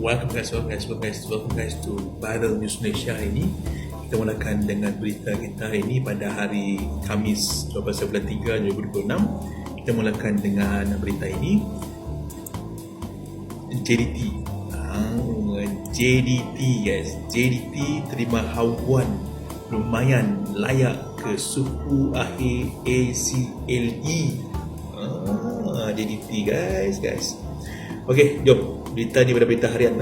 Welcome guys to Viral News Malaysia hari ini. Kita mulakan dengan berita kita hari ini pada hari Khamis 12 bulan 3 2026. Kita mulakan dengan berita ini. JDT guys, JDT terima hawan lumayan layak ke suku akhir ACLE. JDT guys. Okey, jom berita ni pada berita harian.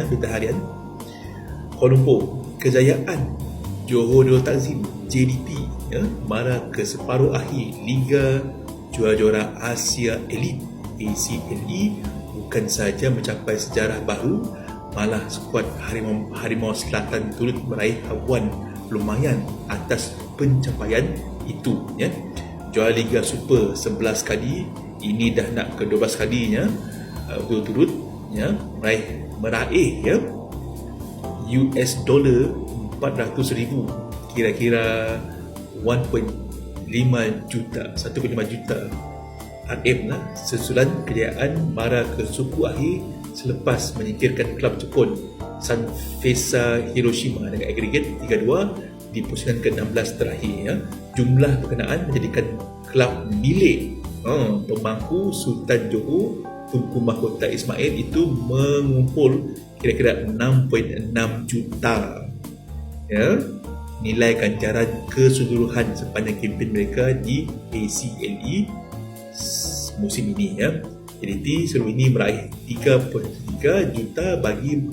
Kuala Lumpur, kejayaan Johor Darul Takzim JDT marah ke separuh akhir Liga Juara-Juara Asia Elite ACLE bukan sahaja mencapai sejarah baru, malah skuad Harimau Selatan turut meraih hawan lumayan atas pencapaian itu. Juara Liga Super 11 kali, ini dah nak ke 12 kalinya berturut meraih US dollar 400,000, kira-kira 1.5 juta RM lah, sesulan kejayaan mara ke suku akhir selepas menyingkirkan kelab Jepun Sanfrecce Hiroshima dengan agregat 3-2 di pusingan ke-16 terakhir. Jumlah berkenaan menjadikan kelab milik pemangku Sultan Johor Tunku Mahkota Ismail itu mengumpul kira-kira 6.6 juta nilai ganjaran keseluruhan sepanjang kempen mereka di ACLE musim ini. JDT sebelum ini meraih 3.3 juta bagi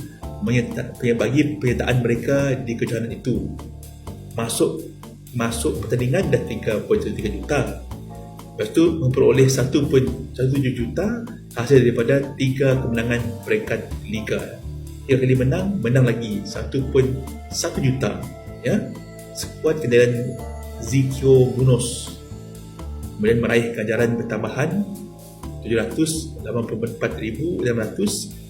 penyertaan mereka di kejohanan itu. Masuk pertandingan dah 3.3 juta. Lepas tu memperoleh 1.17 juta hasil daripada 3 kemenangan peringkat Liga. 3 kali menang lagi 1.1 juta. Skuad kenderaan Zikyo Munoz kemudian meraih ganjaran bertambahan 784,600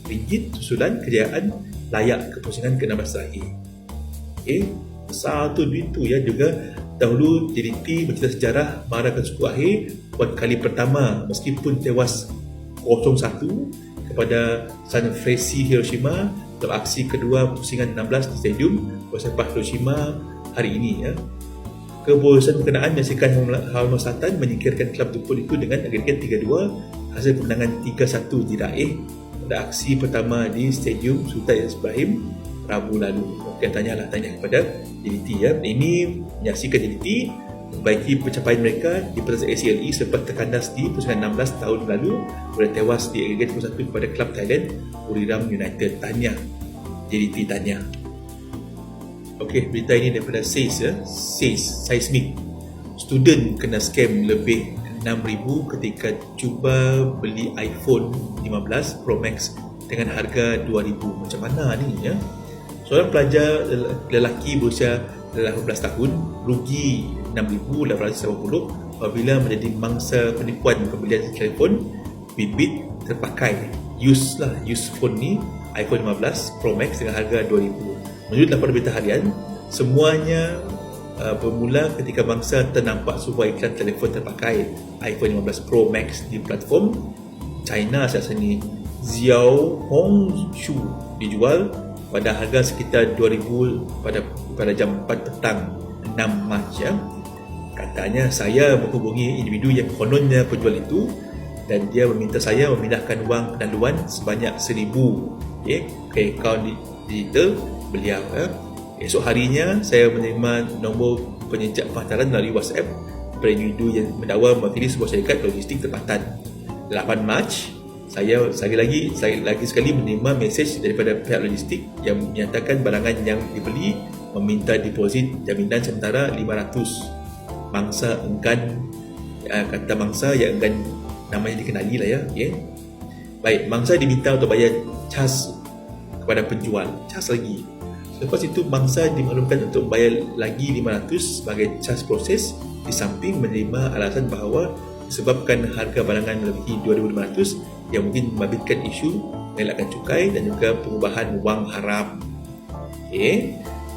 ringgit susulan kejayaan layak ke pusingan ke-16 terakhir. Satu duit tu juga. Dahulu JDT mencetak sejarah marahkan suku akhir buat kali pertama meskipun tewas 0-1 kepada Sanfrecce Hiroshima dalam aksi kedua pusingan 16 di Stadium Bersepah Hiroshima hari ini. Kebolesan berkenaan menyaksikan Harimau Selatan menyingkirkan kelab Jepun itu dengan agregat 3-2 hasil kemenangan 3-1 di Raih pada aksi pertama di Stadium Sultan Ibrahim Rabu lalu. Tanya kepada JDT. Ini menyaksikan JDT membaiki pencapaian mereka di pertandingan ACLE selepas terkandas di pusingan 16 tahun lalu oleh tewas di agregat 1 kepada klub Thailand Buriram United. Tahniah JDT, tahniah. Okey, berita ini daripada Seismic. Student kena scam lebih 6,000 ketika cuba beli iPhone 15 Pro Max dengan harga 2,000. Macam mana ni Seorang pelajar lelaki berusia 18 tahun rugi 6,880 apabila menjadi mangsa penipuan pembelian telefon bibit terpakai. Use phone ni iPhone 15 Pro Max dengan harga 2,000. Menurut laporan berita harian, semuanya bermula ketika mangsa ternampak sebuah iklan telefon terpakai iPhone 15 Pro Max di platform China asal ni Xiaohongshu dijual pada harga sekitar 2,000 pada jam 4 petang 6 Mac. Katanya saya menghubungi individu yang kononnya penjual itu dan dia meminta saya memindahkan wang pendaluan sebanyak 1,000 ke akaun digital beliau. Esok harinya saya menerima nombor penyejak penghantaran melalui WhatsApp daripada individu yang mendakwa mewakili sebuah syarikat logistik tempatan. 8 Mac saya lagi sekali menerima mesej daripada pihak logistik yang menyatakan barangan yang dibeli meminta deposit jaminan sementara 500. Mangsa enggan, kata mangsa yang enggan namanya dikenali lah Baik, mangsa diminta untuk bayar cas kepada penjual, cas lagi. Lepas itu mangsa dimaklumkan untuk bayar lagi 500 sebagai cas proses di samping menerima alasan bahawa disebabkan harga barangan melebihi 2,500 yang mungkin membabitkan isu mengelakkan cukai dan juga pengubahan wang haram.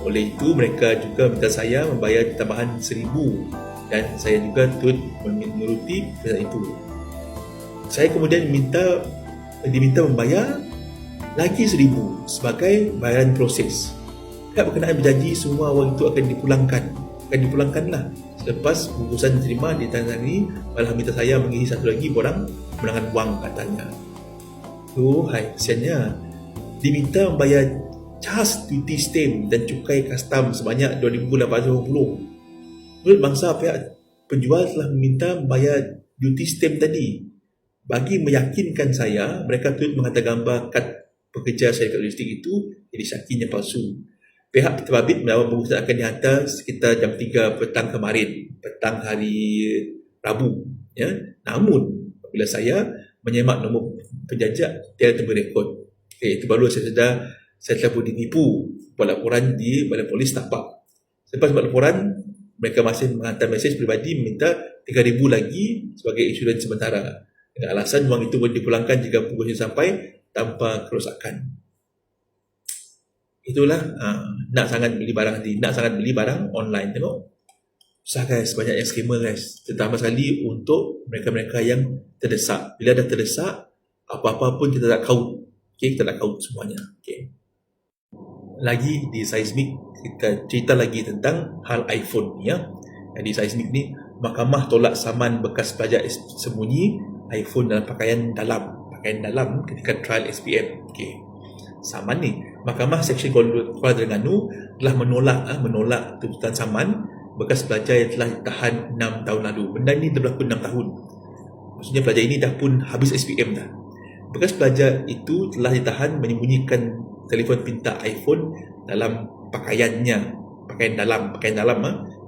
Oleh itu mereka juga minta saya membayar tambahan 1,000 dan saya juga turut menuruti permintaan itu. Saya kemudian diminta membayar lagi RM1,000 sebagai bayaran proses. Pihak berkenaan berjanji semua wang itu akan dipulangkanlah selepas bungkusan diterima ditangani, malah minta saya mengisi satu lagi borang kemenangan wang katanya. Hai, kesiannya. Diminta membayar cas duty stamp dan cukai custom sebanyak RM2,880. Menurut bangsa, pihak penjual telah meminta membayar duty stamp tadi. Bagi meyakinkan saya, mereka turut menghantar gambar kad pekerja syarikat logistik itu jadi syakin yang palsu. Pihak terbabit mendapat bungkusan akan dihantar sekitar jam 3 petang kemarin, petang hari Rabu. Namun, apabila saya menyemak nombor penjajak, tiada temu rekod. Itu baru saya telah pun ditipu buat laporan di Balai Polis Tapak. Selepas buat laporan, mereka masih menghantar mesej peribadi meminta RM3,000 lagi sebagai insurans sementara. Dengan alasan wang itu boleh dipulangkan jika bungkusan sampai tanpa kerosakan. Itulah nak sangat beli barang online. Tengok susah guys, banyak yang scammer guys, terutama sekali untuk mereka-mereka yang terdesak. Bila dah terdesak, apa-apa pun kita tak kaut. Kita tak kaut semuanya. Lagi di Seismik, kita cerita lagi tentang hal iPhone ni ya. Di Seismik ni, mahkamah tolak saman bekas pelajar sembunyi iPhone dalam pakaian dalam ketika trial SPM. Saman ni, Mahkamah Seksyen Kuala Terengganu telah menolak tuntutan saman bekas pelajar yang telah ditahan 6 tahun lalu. Benda ni dah berlaku 6 tahun. Maksudnya pelajar ini dah pun habis SPM dah. Bekas pelajar itu telah ditahan menyembunyikan telefon pintar iPhone dalam pakaian dalam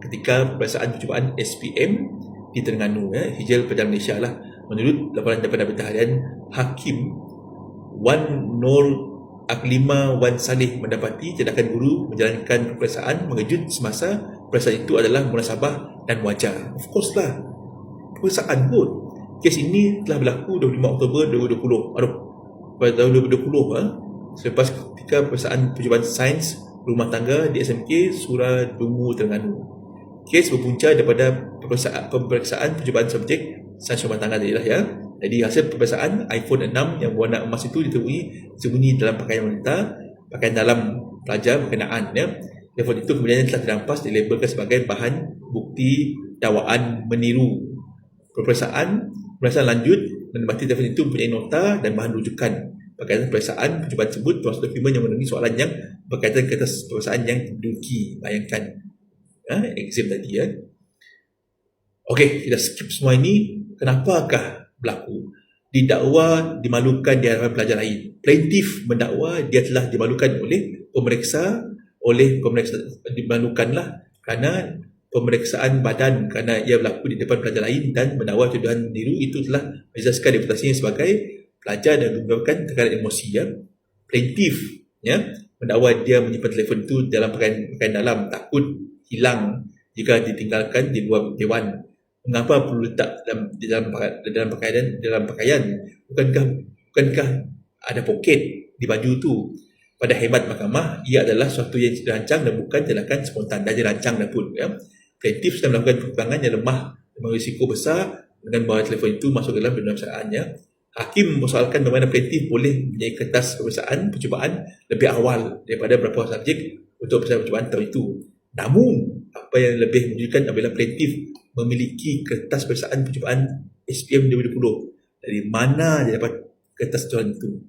ketika peperiksaan percubaan SPM di Terengganu, Hijal Perdana Malaysia lah. Menurut laporan daripada Berita Harian, Hakim Wan Nur Aklima Wan Saleh mendapati tindakan guru menjalankan peperiksaan mengejut semasa peperiksaan itu adalah munasabah dan wajar. Of course lah, peperiksaan pun. Kes ini telah berlaku 25 Oktober 2020. Pada tahun 2020 selepas ketika peperiksaan percubaan sains rumah tangga di SMK Suradungu, Terengganu. Kes berpunca daripada peperiksaan percubaan subjek sains rumah tangga tadi lah ya. Jadi hasil peperiksaan iPhone 6 yang berwarna emas itu ditemui sembunyi dalam pakaian wanita, pakaian dalam pelajar berkenaan ya. Telefon itu kemudian telah dirampas dilabelkan sebagai bahan bukti dakwaan meniru. Peperiksaan lanjut mendapati telefon itu mempunyai nota dan bahan rujukan. Berkaitan peperiksaan percubaan tersebut termasuk dokumen yang memenuhi soalan yang berkaitan kertas peperiksaan yang diduduki. Bayangkan exam tadi ya. Okey, kita skip semua ini. Kenapakah berlaku? Didakwa dimalukan di hadapan pelajar lain. Plaintiff mendakwa dia telah dimalukan oleh pemeriksa dimalukanlah kerana pemeriksaan badan kerana ia berlaku di depan pelajar lain dan mendakwa tuduhan meniru itu telah menjejaskan reputasinya sebagai pelajar dan menyebabkan tekanan emosi ya. Plaintiff mendakwa dia menyimpan telefon itu dalam pakaian dalam takut hilang jika ditinggalkan di luar dewan. Mengapa perlu letak dalam pakaian? Bukankah ada poket di baju tu? Pada hemat mahkamah, ia adalah sesuatu yang dirancang dan bukan tindakan spontan. Dah dirancang dah pun ya. Plaintiff sedang melakukan pertimbangan yang lemah dengan risiko besar dengan bawa telefon itu masuk dalam pemeriksaannya. Hakim mempersoalkan bagaimana plaintiff boleh mempunyai kertas pemeriksaan percubaan lebih awal daripada beberapa subjek untuk percubaan tahun itu. Namun, apa yang lebih menunjukkan apabila plaintiff memiliki kertas peperiksaan percubaan SPM 2020. Dari mana dia dapat kertas percubaan itu?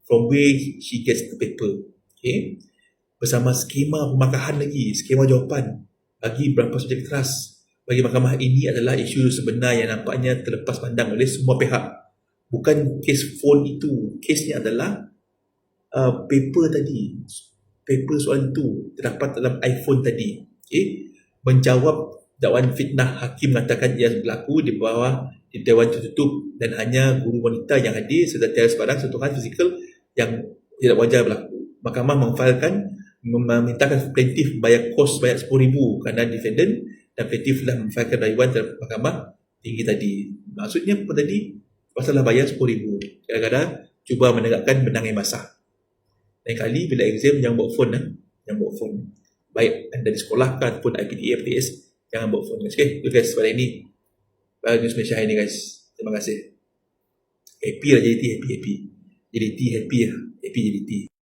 From where she gets the paper. Bersama skema pemakahan lagi, skema jawapan bagi berapa subjek keras. Bagi mahkamah, ini adalah isu sebenar yang nampaknya terlepas pandang oleh semua pihak. Bukan kes phone itu. Kesnya adalah paper tadi. Paper soalan itu terdapat dalam iPhone tadi. Menjawab dakwaan fitnah, hakim mengatakan ia berlaku di bawah di dewan tertutup dan hanya guru wanita yang hadir serta tiada sebarang sentuhan fizikal yang tidak wajar berlaku. Mahkamah memintakan plaintiff membayar kos sebanyak RM10,000 kerana defendant dan plaintiff telah memfailkan rayuan terhadap mahkamah tinggi tadi. Maksudnya apa tadi? Pasalah bayar RM10,000. Kadang-kadang cuba menegakkan benang yang basah. Lain kali bila exam jangan bawa phone. Baik anda di sekolah ataupun IPTA, FTS, jangan bawa phone. Okay, itu guys pada ini News Malaysia hari ini guys. Terima kasih. Happy lah jadi happy. JDT happy lah. Happy JDT.